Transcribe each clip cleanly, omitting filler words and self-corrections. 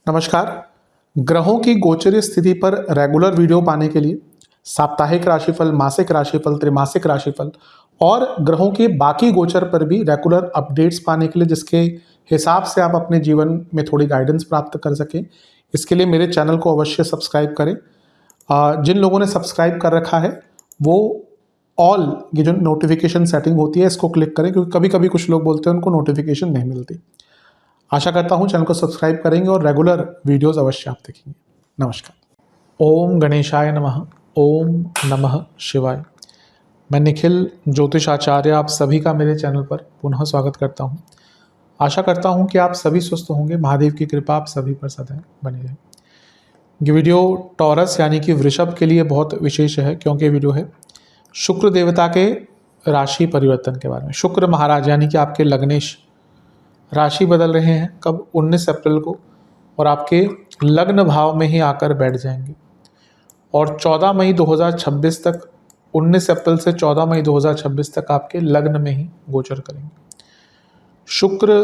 नमस्कार। ग्रहों की गोचरीय स्थिति पर रेगुलर वीडियो पाने के लिए साप्ताहिक राशिफल, मासिक राशिफल, त्रैमासिक राशिफल और ग्रहों के बाकी गोचर पर भी रेगुलर अपडेट्स पाने के लिए, जिसके हिसाब से आप अपने जीवन में थोड़ी गाइडेंस प्राप्त कर सकें, इसके लिए मेरे चैनल को अवश्य सब्सक्राइब करें। जिन लोगों ने सब्सक्राइब कर रखा है वो ऑल ये जो नोटिफिकेशन सेटिंग होती है इसको क्लिक करें, क्योंकि कभी कभी कुछ लोग बोलते हैं उनको नोटिफिकेशन नहीं मिलती। आशा करता हूँ चैनल को सब्सक्राइब करेंगे और रेगुलर वीडियोस अवश्य आप देखेंगे। नमस्कार। ओम गणेशाय नमः। ओम नमः शिवाय। मैं निखिल ज्योतिष आचार्य आप सभी का मेरे चैनल पर पुनः स्वागत करता हूँ। आशा करता हूँ कि आप सभी स्वस्थ होंगे। महादेव की कृपा आप सभी पर सदैव बनी रहे। ये वीडियो टॉरस यानी कि वृषभ के लिए बहुत विशेष है, क्योंकि ये वीडियो है शुक्र देवता के राशि परिवर्तन के बारे में। शुक्र महाराज यानी कि आपके लग्नेश राशि बदल रहे हैं कब? 19 अप्रैल को, और आपके लग्न भाव में ही आकर बैठ जाएंगे और 14 मई 2026 तक, 19 अप्रैल से 14 मई 2026 तक आपके लग्न में ही गोचर करेंगे। शुक्र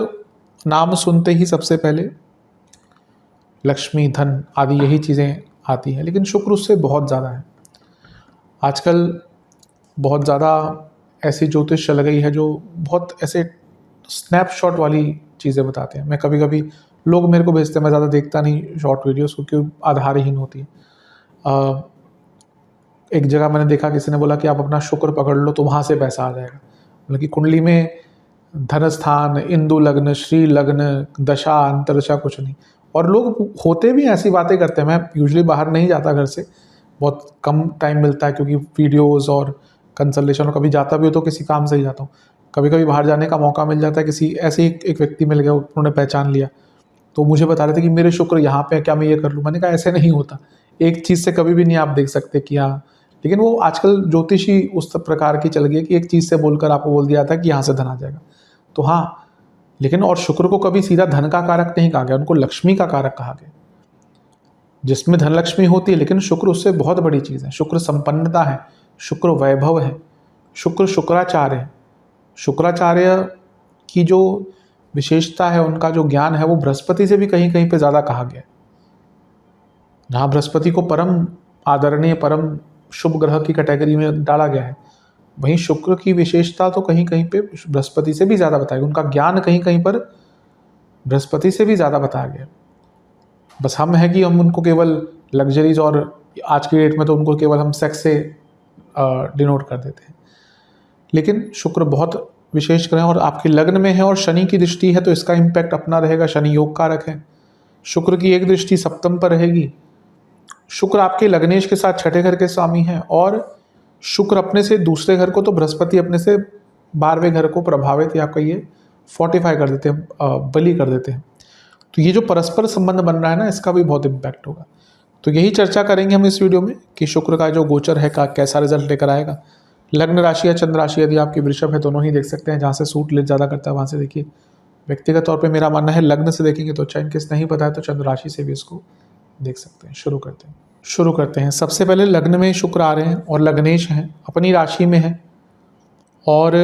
नाम सुनते ही सबसे पहले लक्ष्मी, धन आदि यही चीज़ें आती हैं, लेकिन शुक्र उससे बहुत ज़्यादा है। आजकल बहुत ज़्यादा ऐसी ज्योतिष चल गई है जो बहुत ऐसे स्नैपशॉट वाली चीज़ें बताते हैं। मैं कभी कभी लोग मेरे को भेजते हैं, मैं ज़्यादा देखता नहीं शॉर्ट वीडियोस क्योंकि आधारहीन होती है। एक जगह मैंने देखा, किसी ने बोला कि आप अपना शुक्र पकड़ लो तो वहाँ से पैसा आ जाएगा। मतलब कि कुंडली में धन स्थान, इंदु लग्न, श्री लग्न, दशा अंतरदशा कुछ नहीं। और लोग होते भी ऐसी बातें करते हैं। मैं यूजुअली बाहर नहीं जाता घर से, बहुत कम टाइम मिलता है क्योंकि वीडियोज़ और कंसल्टेशन, और कभी जाता भी हो तो किसी काम से ही जाता हूँ। कभी कभी बाहर जाने का मौका मिल जाता है, किसी ऐसे ही एक व्यक्ति मिल गया, उन्होंने पहचान लिया तो मुझे बता रहे थे कि मेरे शुक्र यहाँ पे है, क्या मैं ये कर लूँ? मैंने कहा ऐसे नहीं होता। एक चीज़ से कभी भी नहीं आप देख सकते कि हाँ, लेकिन वो आजकल ज्योतिषी उस प्रकार की चल गई कि एक चीज़ से बोलकर आपको बोल दिया था कि यहाँ से धन आ जाएगा। तो हाँ, लेकिन और शुक्र को कभी सीधा धन का कारक नहीं कहा गया, उनको लक्ष्मी का कारक कहा गया, जिसमें धन लक्ष्मी होती है। लेकिन शुक्र उससे बहुत बड़ी चीज़ है। शुक्र संपन्नता है, शुक्र वैभव है, शुक्र शुक्राचार्य है। शुक्राचार्य की जो विशेषता है, उनका जो ज्ञान है, वो बृहस्पति से भी कहीं कहीं पे ज़्यादा कहा गया है। जहाँ बृहस्पति को परम आदरणीय, परम शुभ ग्रह की कैटेगरी में डाला गया है, वहीं शुक्र की विशेषता तो कहीं कहीं पे बृहस्पति से भी ज़्यादा बताई गई। उनका ज्ञान कहीं कहीं पर बृहस्पति से भी ज़्यादा बताया गया। बस हम है कि हम उनको केवल लग्जरीज, और आज की डेट में तो उनको केवल हम सेक्स से डिनोट कर देते हैं। लेकिन शुक्र बहुत विशेष ग्रह और आपके लग्न में है और शनि की दृष्टि है, तो इसका इम्पैक्ट अपना रहेगा। शनि योग कारक है। शुक्र की एक दृष्टि सप्तम पर रहेगी। शुक्र आपके लग्नेश के साथ छठे घर के स्वामी हैं, और शुक्र अपने से दूसरे घर को, तो बृहस्पति अपने से 12वें घर को प्रभावित या कहिए फोर्टिफाई कर देते हैं, बली कर देते हैं। तो ये जो परस्पर संबंध बन रहा है ना, इसका भी बहुत इम्पैक्ट होगा। तो यही चर्चा करेंगे हम इस वीडियो में कि शुक्र का जो गोचर है का कैसा रिजल्ट लेकर आएगा। लग्न राशि या चंद्र राशि यदि आपकी वृषभ है, दोनों ही देख सकते हैं। जहाँ से सूट ले ज़्यादा करता है वहाँ से देखिए। व्यक्तिगत तौर पे मेरा मानना है लग्न से देखेंगे तो अच्छा, इनकेस नहीं पता है तो चंद्र राशि से भी इसको देख सकते हैं। शुरू करते हैं। सबसे पहले लग्न में शुक्र आ रहे हैं और लग्नेश हैं, अपनी राशि में है और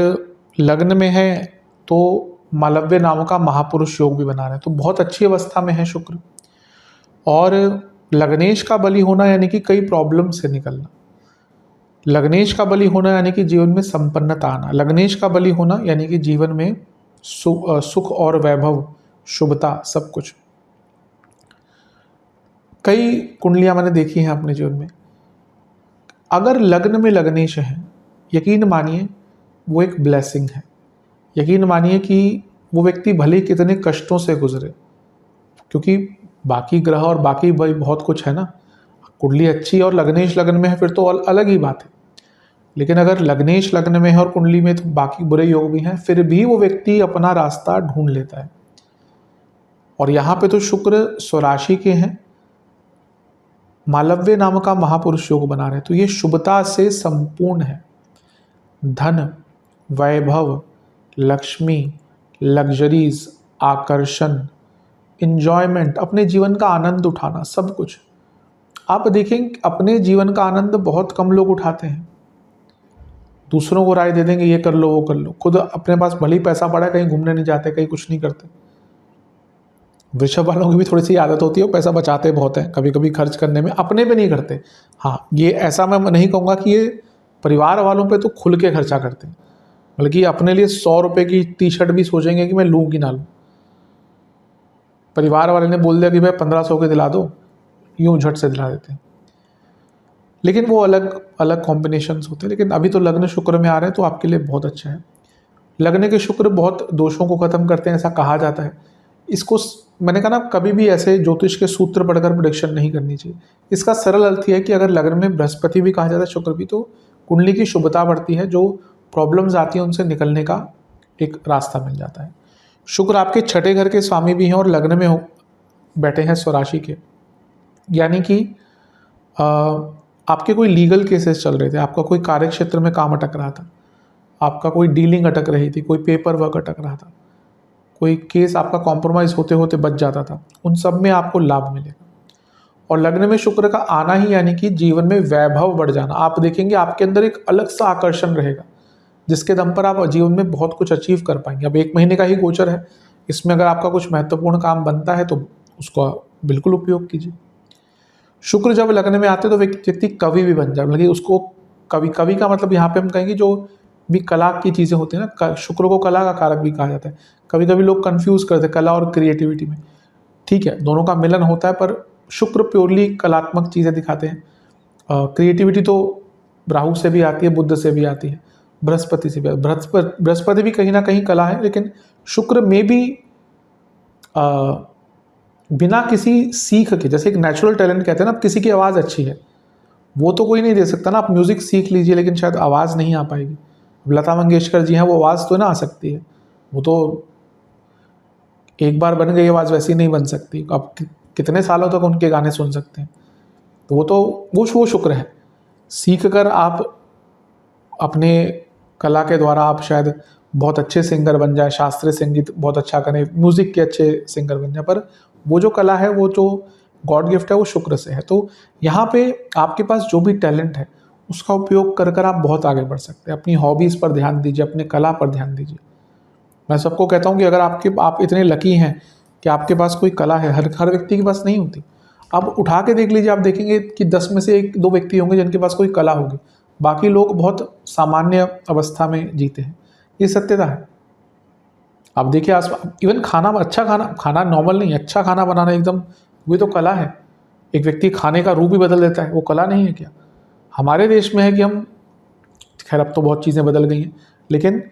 लग्न में है, तो मालव्य नाम का महापुरुष योग भी बना रहे हैं, तो बहुत अच्छी अवस्था में है शुक्र। और लग्नेश का बली होना यानी कि कई प्रॉब्लम से निकलना। लग्नेश का बली होना यानी कि जीवन में संपन्नता आना। लग्नेश का बली होना यानी कि जीवन में सुख और वैभव, शुभता, सब कुछ। कई कुंडलियां मैंने देखी हैं अपने जीवन में। अगर लग्न में लग्नेश है, यकीन मानिए वो एक ब्लेसिंग है। यकीन मानिए कि वो व्यक्ति भले ही कितने कष्टों से गुजरे, क्योंकि बाकी ग्रह और बाकी भाई बहुत कुछ है ना। कुंडली अच्छी और लग्नेश लग्न में है फिर तो अलग ही बात है। लेकिन अगर लग्नेश लग्न में है और कुंडली में तो बाकी बुरे योग भी हैं, फिर भी वो व्यक्ति अपना रास्ता ढूंढ लेता है। और यहाँ पे तो शुक्र स्वराशि के हैं, मालव्य नाम का महापुरुष योग बना रहे हैं, तो ये शुभता से संपूर्ण है। धन, वैभव, लक्ष्मी, लग्जरीज, आकर्षण, इंजॉयमेंट, अपने जीवन का आनंद उठाना, सब कुछ। आप देखें अपने जीवन का आनंद बहुत कम लोग उठाते हैं। दूसरों को राय दे देंगे ये कर लो वो कर लो, खुद अपने पास भले ही पैसा पड़ा है, कहीं घूमने नहीं जाते, कहीं कुछ नहीं करते। वृषभ वालों की भी थोड़ी सी आदत होती है, वो पैसा बचाते बहुत हैं कभी कभी खर्च करने में, अपने पे नहीं करते। हाँ, ये ऐसा मैं नहीं कहूँगा कि ये परिवार वालों पे तो खुल के खर्चा करते हैं, बल्कि अपने लिए 100 रुपये की टी शर्ट भी सोचेंगे कि मैं लूँ कि ना लूँ। परिवार वाले ने बोल दिया कि भाई 1500 के दिला दो, यूँ झट से दिला देते हैं। लेकिन वो अलग अलग कॉम्बिनेशंस होते हैं। लेकिन अभी तो लग्न शुक्र में आ रहे हैं तो आपके लिए बहुत अच्छा है। लग्न के शुक्र बहुत दोषों को खत्म करते हैं, ऐसा कहा जाता है। इसको मैंने कहा ना, कभी भी ऐसे ज्योतिष के सूत्र पढ़कर प्रेडिक्शन नहीं करनी चाहिए। इसका सरल अर्थ यह है कि अगर लग्न में बृहस्पति भी कहा जाता है, शुक्र भी, तो कुंडली की शुभता बढ़ती है, जो प्रॉब्लम्स आती हैं उनसे निकलने का एक रास्ता मिल जाता है। शुक्र आपके छठे घर के स्वामी भी हैं और लग्न में बैठे हैं स्वराशि के, यानी कि आपके कोई लीगल केसेस चल रहे थे, आपका कोई कार्य क्षेत्र में काम अटक रहा था, आपका कोई डीलिंग अटक रही थी, कोई पेपर वर्क अटक रहा था, कोई केस आपका कॉम्प्रोमाइज़ होते होते बच जाता था, उन सब में आपको लाभ मिलेगा। और लग्न में शुक्र का आना ही यानी कि जीवन में वैभव बढ़ जाना। आप देखेंगे आपके अंदर एक अलग सा आकर्षण रहेगा, जिसके दम पर आप जीवन में बहुत कुछ अचीव कर पाएंगे। अब 1 महीने का ही गोचर है, इसमें अगर आपका कुछ महत्वपूर्ण काम बनता है तो उसका बिल्कुल उपयोग कीजिए। शुक्र जब लग्न में आते तो व्यक्ति कवि भी बन जाए, मतलब उसको कवि का मतलब यहाँ पे हम कहेंगे जो भी कला की चीज़ें होती हैं ना, शुक्र को कला का कारक भी कहा जाता है। कभी कभी लोग कंफ्यूज करते हैं कला और क्रिएटिविटी में। ठीक है, दोनों का मिलन होता है, पर शुक्र प्योरली कलात्मक चीज़ें दिखाते हैं। क्रिएटिविटी तो राहु से भी आती है, बुध से भी आती है, बृहस्पति से भी। बृहस्पति भी कहीं ना कहीं कला है, लेकिन शुक्र में भी बिना किसी सीख के, जैसे एक नेचुरल टैलेंट कहते हैं ना, अब किसी की आवाज़ अच्छी है वो तो कोई नहीं दे सकता ना, आप म्यूज़िक सीख लीजिए लेकिन शायद आवाज़ नहीं आ पाएगी। लता मंगेशकर जी हैं, वो आवाज़ तो ना आ सकती है, वो तो एक बार बन गई आवाज़, वैसी नहीं बन सकती। आप कितने सालों तक उनके गाने सुन सकते हैं। तो वो शुक्र है। सीख कर आप अपने कला के द्वारा आप शायद बहुत अच्छे सिंगर बन जाए, शास्त्रीय संगीत बहुत अच्छा करें, म्यूज़िक के अच्छे सिंगर बन जाए, पर वो जो कला है, वो जो गॉड गिफ्ट है, वो शुक्र से है। तो यहाँ पे आपके पास जो भी टैलेंट है उसका उपयोग कर कर आप बहुत आगे बढ़ सकते हैं। अपनी हॉबीज़ पर ध्यान दीजिए, अपने कला पर ध्यान दीजिए। मैं सबको कहता हूँ कि अगर आप इतने लकी हैं कि आपके पास कोई कला है, हर व्यक्ति के पास नहीं होती। आप उठा के देख लीजिए, आप देखेंगे कि 10 में से 1-2 व्यक्ति होंगे जिनके पास कोई कला होगी, बाकी लोग बहुत सामान्य अवस्था में जीते हैं। ये सत्यता है। आप देखिए आसपास, इवन अच्छा खाना नॉर्मल नहीं, अच्छा खाना बनाना एकदम, वो तो कला है। एक व्यक्ति खाने का रूप ही बदल देता है, वो कला नहीं है क्या? हमारे देश में है कि हम, खैर अब तो बहुत चीज़ें बदल गई हैं, लेकिन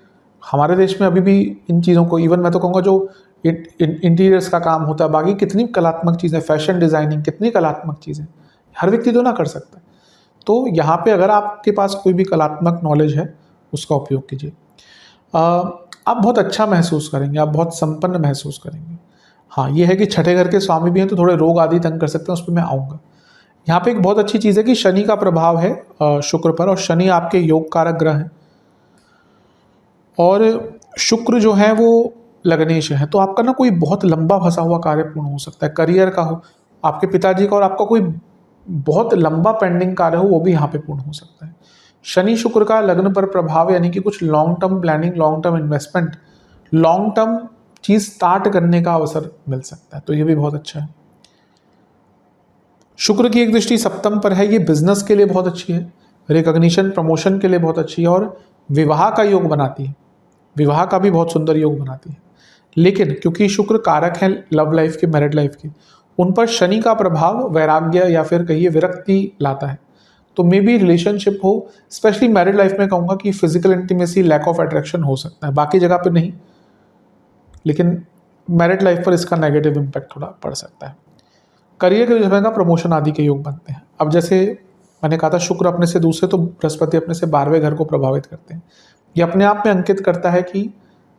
हमारे देश में अभी भी इन चीज़ों को, इवन मैं तो कहूँगा जो इंटीरियर्स का काम होता है, बाकी कितनी कलात्मक चीज़ें, फैशन डिज़ाइनिंग, कितनी कलात्मक चीज़ें, हर व्यक्ति तो ना कर सकता। तो यहाँ पे अगर आपके पास कोई भी कलात्मक नॉलेज है, उसका उपयोग कीजिए। आप बहुत अच्छा महसूस करेंगे, आप बहुत संपन्न महसूस करेंगे। हाँ, ये है कि छठे घर के स्वामी भी हैं तो थोड़े रोग आदि तंग कर सकते हैं, उस पर मैं आऊँगा। यहाँ पे एक बहुत अच्छी चीज़ है कि शनि का प्रभाव है शुक्र पर, और शनि आपके योग कारक ग्रह हैं, और शुक्र जो है वो लग्नेश है। तो आपका ना कोई बहुत लंबा फंसा हुआ कार्य पूर्ण हो सकता है, करियर का हो, आपके पिताजी का, और आपका कोई बहुत लंबा पेंडिंग कार्य हो, वो भी यहाँ पे पूर्ण हो सकता है। शनि शुक्र का लग्न पर प्रभाव यानी कि कुछ long term planning, long term investment, long term चीज़ स्टार्ट करने का अवसर मिल सकता है, तो ये भी बहुत अच्छा है। शुक्र की एक दृष्टि सप्तम पर है, ये बिजनेस के लिए बहुत अच्छी है, रिकॉग्निशन प्रमोशन के लिए बहुत अच्छी है, और विवाह का योग बनाती है, विवाह का भी बहुत सुंदर योग बनाती है। लेकिन क्योंकि शुक्र कारक है लव लाइफ के, मैरिड लाइफ के, उन पर शनि का प्रभाव वैराग्य या फिर कहिए विरक्ति लाता है। तो मे बी रिलेशनशिप हो, स्पेशली मैरिड लाइफ में कहूँगा कि physical intimacy, lack of attraction हो सकता है, बाकी जगह पर नहीं, लेकिन मैरिड लाइफ पर इसका नेगेटिव इम्पैक्ट थोड़ा पड़ सकता है। करियर के समय का प्रमोशन आदि के योग बनते हैं। अब जैसे मैंने कहा था, शुक्र अपने से दूसरे, तो बृहस्पति अपने से 12वें घर को प्रभावित करते हैं। ये अपने आप में अंकित करता है कि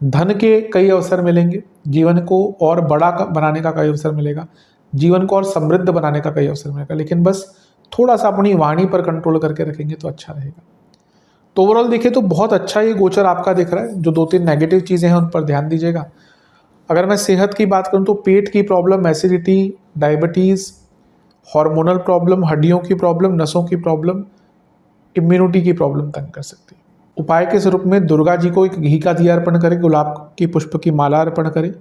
धन के कई अवसर मिलेंगे, जीवन को और बड़ा बनाने का कई अवसर मिलेगा, जीवन को और समृद्ध बनाने का कई अवसर मिलेगा, लेकिन बस थोड़ा सा अपनी वाणी पर कंट्रोल करके रखेंगे तो अच्छा रहेगा। तो ओवरऑल देखिए तो बहुत अच्छा ये गोचर आपका दिख रहा है। जो 2-3 नेगेटिव चीज़ें हैं उन पर ध्यान दीजिएगा। अगर मैं सेहत की बात करूँ तो पेट की problem, acidity, diabetes, hormonal problem, हड्डियों की प्रॉब्लम, नसों की प्रॉब्लम, इम्यूनिटी की प्रॉब्लम तंग कर सकती है। उपाय के स्वरूप में दुर्गा जी को एक घी का दिया अर्पण करें, गुलाब की पुष्प की माला अर्पण करें,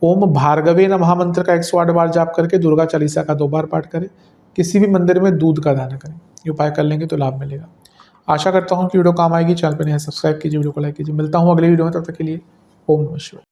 ओम भार्गवे नमः मंत्र का 108 बार जाप करके दुर्गा चालीसा का 2 बार पाठ करें। किसी भी मंदिर में दूध का दान करें। ये उपाय कर लेंगे तो लाभ मिलेगा। आशा करता हूँ कि वीडियो काम आएगी। चैनल पर नए हैं सब्सक्राइब कीजिए, वीडियो को लाइक कीजिए। मिलता हूँ अगले वीडियो में, तब तक के लिए ओम नमः शिवाय।